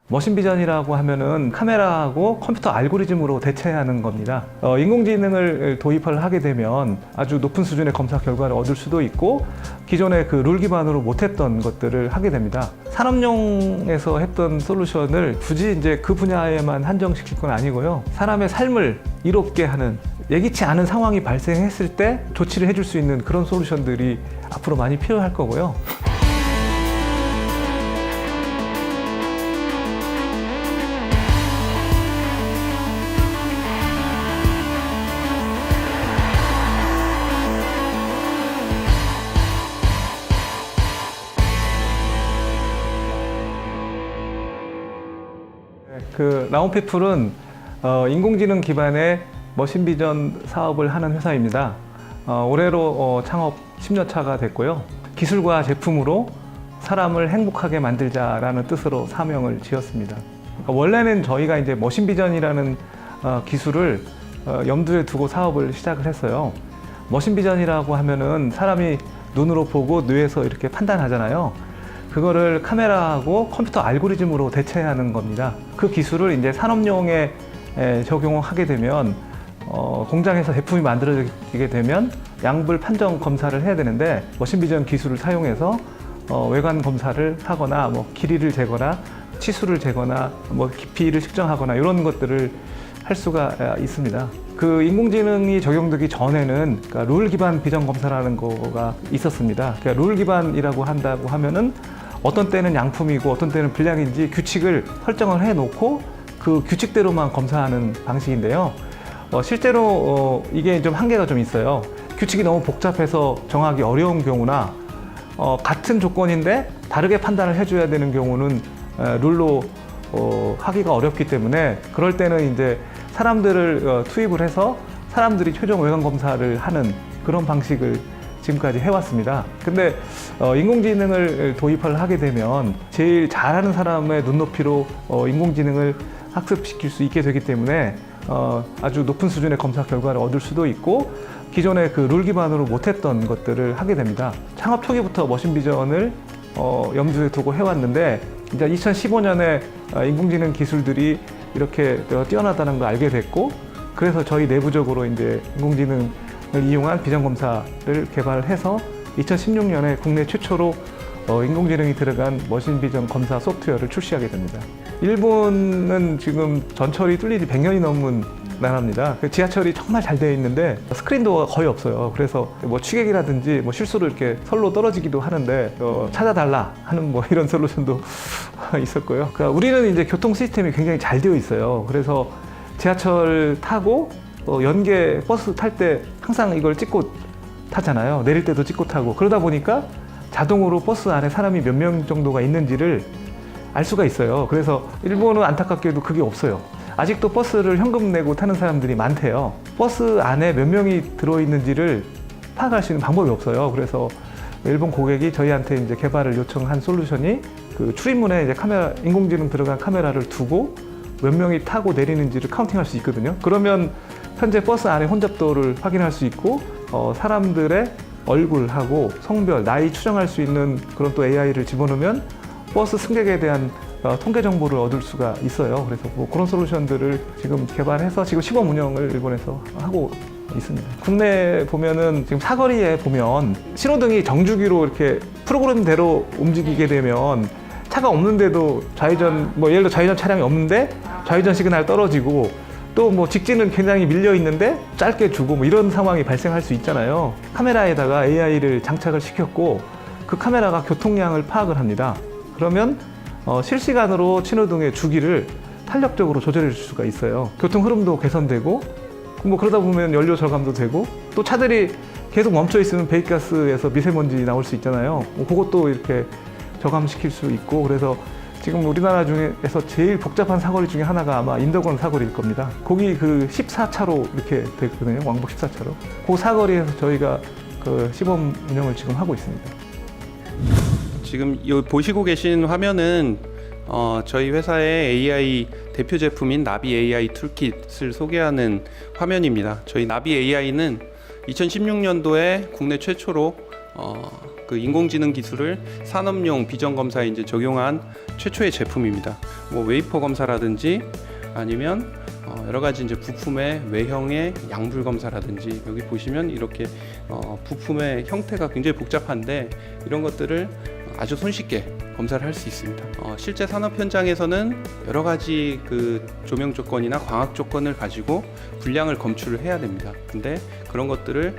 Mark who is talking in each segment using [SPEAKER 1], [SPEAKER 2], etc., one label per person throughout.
[SPEAKER 1] 머신비전이라고 하면은 카메라하고 컴퓨터 알고리즘으로 대체하는 겁니다. 인공지능을 도입을 하게 되면 아주 높은 수준의 검사 결과를 얻을 수도 있고 기존의 그 룰 기반으로 못했던 것들을 하게 됩니다. 산업용에서 했던 솔루션을 굳이 이제 그 분야에만 한정시킬 건 아니고요. 사람의 삶을 이롭게 하는 예기치 않은 상황이 발생했을 때 조치를 해줄 수 있는 그런 솔루션들이 앞으로 많이 필요할 거고요. 그 라온피플은 인공지능 기반의 머신비전 사업을 하는 회사입니다. 올해로 창업 10년 차가 됐고요. 기술과 제품으로 사람을 행복하게 만들자라는 뜻으로 사명을 지었습니다. 그러니까 원래는 저희가 이제 머신비전이라는 기술을 염두에 두고 사업을 시작을 했어요. 머신비전이라고 하면은 사람이 눈으로 보고 뇌에서 이렇게 판단하잖아요. 그거를 카메라하고 컴퓨터 알고리즘으로 대체하는 겁니다. 그 기술을 이제 산업용에 적용하게 되면 공장에서 제품이 만들어지게 되면 양불 판정 검사를 해야 되는데 머신비전 기술을 사용해서 외관 검사를 하거나 뭐 길이를 재거나 치수를 재거나 뭐 깊이를 측정하거나 이런 것들을 할 수가 있습니다. 그 인공지능이 적용되기 전에는 그러니까 룰 기반 비전 검사라는 거가 있었습니다. 그러니까 룰 기반이라고 한다고 하면은 어떤 때는 양품이고 어떤 때는 불량인지 규칙을 설정을 해놓고 그 규칙대로만 검사하는 방식인데요. 실제로 이게 좀 한계가 좀 있어요. 규칙이 너무 복잡해서 정하기 어려운 경우나 같은 조건인데 다르게 판단을 해줘야 되는 경우는 룰로 하기가 어렵기 때문에 그럴 때는 이제 사람들을 투입을 해서 사람들이 최종 외관 검사를 하는 그런 방식을 지금까지 해왔습니다. 근데 인공지능을 도입을 하게 되면 제일 잘하는 사람의 눈높이로 인공지능을 학습시킬 수 있게 되기 때문에 아주 높은 수준의 검사 결과를 얻을 수도 있고 기존의 그 룰 기반으로 못했던 것들을 하게 됩니다. 창업 초기부터 머신비전을 염두에 두고 해왔는데 이제 2015년에 인공지능 기술들이 이렇게 뛰어나다는 걸 알게 됐고 그래서 저희 내부적으로 이제 인공지능을 이용한 비전 검사를 개발해서 2016년에 국내 최초로 인공지능이 들어간 머신비전 검사 소프트웨어를 출시하게 됩니다. 일본은 지금 전철이 뚫린 지 100년이 넘은 나라입니다. 지하철이 정말 잘 되어 있는데 스크린도어가 거의 없어요. 그래서 뭐 취객이라든지 뭐 실수로 이렇게 선로 떨어지기도 하는데 찾아달라 하는 뭐 이런 솔루션도 있었고요. 그러니까 우리는 이제 교통 시스템이 굉장히 잘 되어 있어요. 그래서 지하철 타고 연계 버스 탈 때 항상 이걸 찍고 타잖아요. 내릴 때도 찍고 타고 그러다 보니까 자동으로 버스 안에 사람이 몇 명 정도가 있는지를 알 수가 있어요. 그래서 일본은 안타깝게도 그게 없어요. 아직도 버스를 현금 내고 타는 사람들이 많대요. 버스 안에 몇 명이 들어있는지를 파악할 수 있는 방법이 없어요. 그래서 일본 고객이 저희한테 이제 개발을 요청한 솔루션이 그 출입문에 이제 카메라, 인공지능 들어간 카메라를 두고 몇 명이 타고 내리는지를 카운팅할 수 있거든요. 그러면 현재 버스 안에 혼잡도를 확인할 수 있고 사람들의 얼굴하고 성별, 나이 추정할 수 있는 그런 또 AI를 집어넣으면 버스 승객에 대한 통계 정보를 얻을 수가 있어요. 그래서 뭐 그런 솔루션들을 지금 개발해서 지금 시범 운영을 일본에서 하고 있습니다. 국내에 보면은 지금 사거리에 보면 신호등이 정주기로 이렇게 프로그램대로 움직이게 되면 차가 없는데도 좌회전, 뭐 예를 들어 좌회전 차량이 없는데 좌회전 시그널 떨어지고 또 뭐 직진은 굉장히 밀려 있는데 짧게 주고 뭐 이런 상황이 발생할 수 있잖아요. 카메라에다가 AI를 장착을 시켰고 그 카메라가 교통량을 파악을 합니다. 그러면 실시간으로 신호등의 주기를 탄력적으로 조절해 줄 수가 있어요. 교통 흐름도 개선되고 뭐 그러다 보면 연료 절감도 되고 또 차들이 계속 멈춰 있으면 배기가스에서 미세먼지 나올 수 있잖아요. 그것도 이렇게 저감시킬 수 있고 그래서 지금 우리나라 중에서 제일 복잡한 사거리 중에 하나가 아마 인덕원 사거리일 겁니다. 거기 그 14차로 이렇게 되거든요. 왕복 14차로. 그 사거리에서 저희가 그 시범 운영을 지금 하고 있습니다.
[SPEAKER 2] 지금 보시고 계신 화면은 저희 회사의 AI 대표 제품인 나비 AI 툴킷을 소개하는 화면입니다. 저희 나비 AI는 2016년도에 국내 최초로 그 인공지능 기술을 산업용 비전 검사에 이제 적용한 최초의 제품입니다. 뭐 웨이퍼 검사라든지 아니면 여러 가지 이제 부품의 외형의 양불 검사라든지 여기 보시면 이렇게 부품의 형태가 굉장히 복잡한데 이런 것들을 아주 손쉽게 검사를 할 수 있습니다. 실제 산업 현장에서는 여러 가지 그 조명 조건이나 광학 조건을 가지고 분량을 검출을 해야 됩니다. 근데 그런 것들을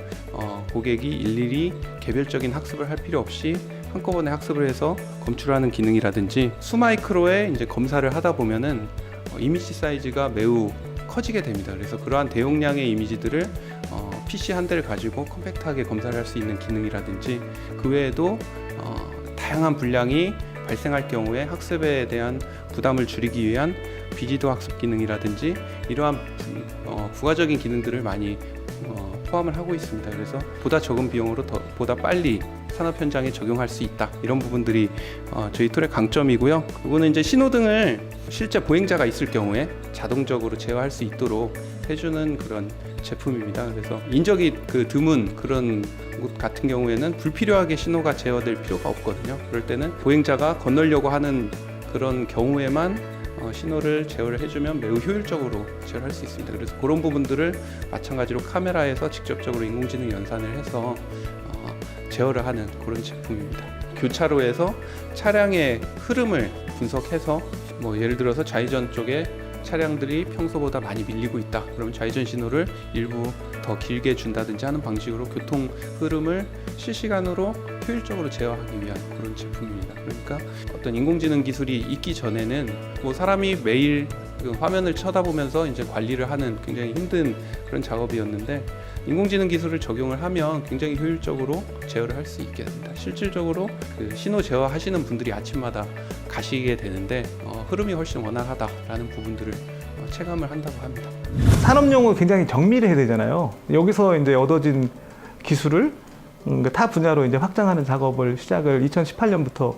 [SPEAKER 2] 고객이 일일이 개별적인 학습을 할 필요 없이 한꺼번에 학습을 해서 검출하는 기능이라든지 수마이크로의 이제 검사를 하다 보면은 이미지 사이즈가 매우 커지게 됩니다. 그래서 그러한 대용량의 이미지들을 PC 한 대를 가지고 컴팩트하게 검사를 할 수 있는 기능이라든지 그 외에도 다양한 분량이 발생할 경우에 학습에 대한 부담을 줄이기 위한 비지도 학습 기능이라든지 이러한 부가적인 기능들을 많이 포함을 하고 있습니다. 그래서 보다 적은 비용으로 보다 빨리 산업 현장에 적용할 수 있다. 이런 부분들이 저희 툴의 강점이고요. 이거는 이제 신호등을 실제 보행자가 있을 경우에 자동적으로 제어할 수 있도록 해주는 그런 제품입니다. 그래서 인적이 드문 그런 곳 같은 경우에는 불필요하게 신호가 제어될 필요가 없거든요. 그럴 때는 보행자가 건너려고 하는 그런 경우에만 신호를 제어를 해주면 매우 효율적으로 제어를 할 수 있습니다. 그래서 그런 부분들을 마찬가지로 카메라에서 직접적으로 인공지능 연산을 해서 제어를 하는 그런 제품입니다. 교차로에서 차량의 흐름을 분석해서 뭐 예를 들어서 좌회전 쪽에 차량들이 평소보다 많이 밀리고 있다. 그러면 좌회전 신호를 일부 더 길게 준다든지 하는 방식으로 교통 흐름을 실시간으로 효율적으로 제어하기 위한 그런 제품입니다. 그러니까 어떤 인공지능 기술이 있기 전에는 뭐 사람이 매일 그 화면을 쳐다보면서 이제 관리를 하는 굉장히 힘든 그런 작업이었는데 인공지능 기술을 적용을 하면 굉장히 효율적으로 제어를 할 수 있게 됩니다. 실질적으로 그 신호 제어 하시는 분들이 아침마다 가시게 되는데 흐름이 훨씬 원활하다라는 부분들을 체감을 한다고 합니다.
[SPEAKER 1] 산업용은 굉장히 정밀해야 되잖아요. 여기서 이제 얻어진 기술을 타 분야로 이제 확장하는 작업을 시작을 2018년부터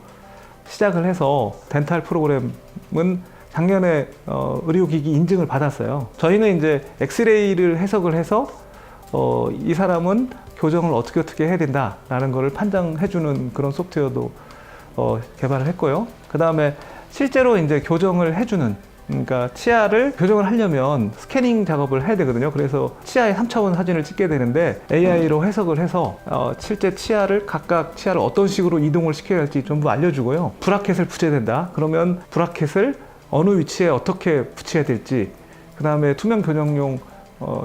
[SPEAKER 1] 시작을 해서 덴탈 프로그램은 작년에 의료기기 인증을 받았어요. 저희는 이제 엑스레이를 해석을 해서 이 사람은 교정을 어떻게 해야 된다라는 것을 판단해주는 그런 소프트웨어도 개발을 했고요. 그 다음에 실제로 이제 교정을 해주는, 그러니까 치아를 교정을 하려면 스캐닝 작업을 해야 되거든요. 그래서 치아의 3차원 사진을 찍게 되는데 AI로 해석을 해서 실제 각각 치아를 어떤 식으로 이동을 시켜야 할지 전부 알려주고요. 브라켓을 붙여야 된다. 그러면 브라켓을 어느 위치에 어떻게 붙여야 될지, 그 다음에 투명 교정용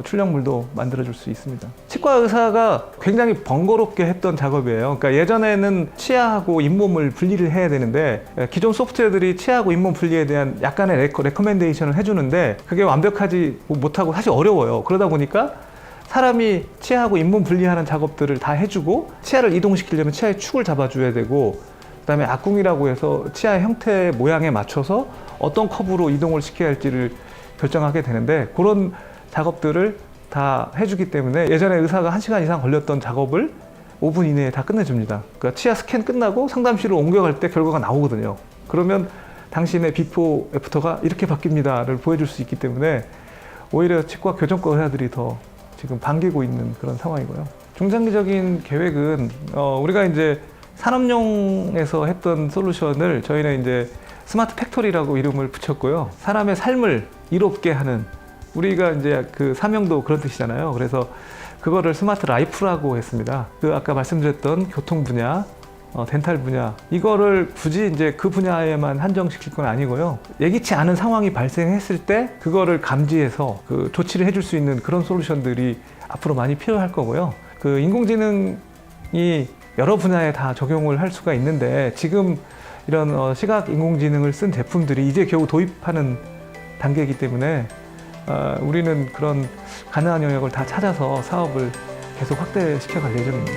[SPEAKER 1] 출력물도 만들어줄 수 있습니다. 치과 의사가 굉장히 번거롭게 했던 작업이에요. 그러니까 예전에는 치아하고 잇몸을 분리를 해야 되는데 기존 소프트웨어들이 치아하고 잇몸 분리에 대한 약간의 레커멘데이션을 해주는데 그게 완벽하지 못하고 사실 어려워요. 그러다 보니까 사람이 치아하고 잇몸 분리하는 작업들을 다 해주고 치아를 이동시키려면 치아의 축을 잡아줘야 되고 그 다음에 악궁이라고 해서 치아 형태 모양에 맞춰서 어떤 커브로 이동을 시켜야 할지를 결정하게 되는데 그런 작업들을 다 해주기 때문에 예전에 의사가 1시간 이상 걸렸던 작업을 5분 이내에 다 끝내줍니다. 그러니까 치아 스캔 끝나고 상담실로 옮겨갈 때 결과가 나오거든요. 그러면 당신의 비포 애프터가 이렇게 바뀝니다를 보여줄 수 있기 때문에 오히려 치과 교정과 의사들이 더 지금 반기고 있는 그런 상황이고요. 중장기적인 계획은 우리가 이제 산업용에서 했던 솔루션을 저희는 이제 스마트 팩토리라고 이름을 붙였고요. 사람의 삶을 이롭게 하는, 우리가 이제 그 사명도 그런 뜻이잖아요. 그래서 그거를 스마트 라이프라고 했습니다. 아까 말씀드렸던 교통 분야, 덴탈 분야, 이거를 굳이 이제 그 분야에만 한정시킬 건 아니고요. 예기치 않은 상황이 발생했을 때 그거를 감지해서 조치를 해줄 수 있는 그런 솔루션들이 앞으로 많이 필요할 거고요. 인공지능이 여러 분야에 다 적용을 할 수가 있는데 지금 이런 시각 인공지능을 쓴 제품들이 이제 겨우 도입하는 단계이기 때문에 우리는 그런 가능한 영역을 다 찾아서 사업을 계속 확대시켜 갈 예정입니다.